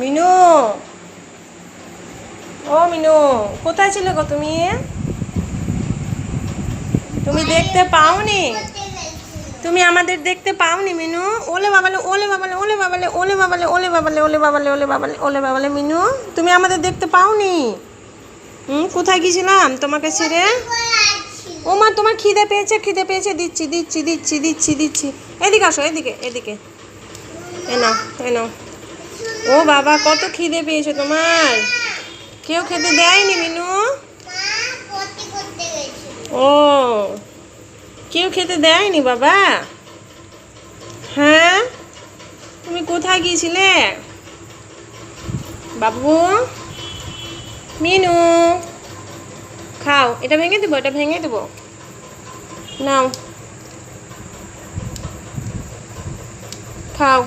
মিনু, ও মিনু, কোথায় ছিলে গো তুমি? তুমি দেখতে পাওনি? তুমি আমাদের দেখতে পাওনি মিনু? ওলে বাবালে, ওলে বাবালে, ওলে বাবালে, ওলে বাবালে, ওলে বাবালে, ওলে বাবালে, ওলে বাবালে, ওলে বাবালে মিনু, তুমি আমাদের দেখতে পাওনি? কোথায় গেছিলাম তোমাকে ছেড়ে? ও মা, তোমার খিদে পেয়েছে, খিদে পেয়েছে, দিচ্ছি দিচ্ছি দিচ্ছি দিচ্ছি দিচ্ছি। এদিকে আসো, এদিকে এদিকে, এ নাও এ নাও। ও বাবা, কত খিদে পেয়েছে তোমার! কেউ খেতে দেয়নি মিনু? ও, কেউ খেতে দেয়নি বাবা? হ্যাঁ, তুমি কোথায় গিয়েছিলে বাবু? মিনু, খাও, এটা ভেঙে দেবো, এটা ভেঙে দেবো, নাও খাও।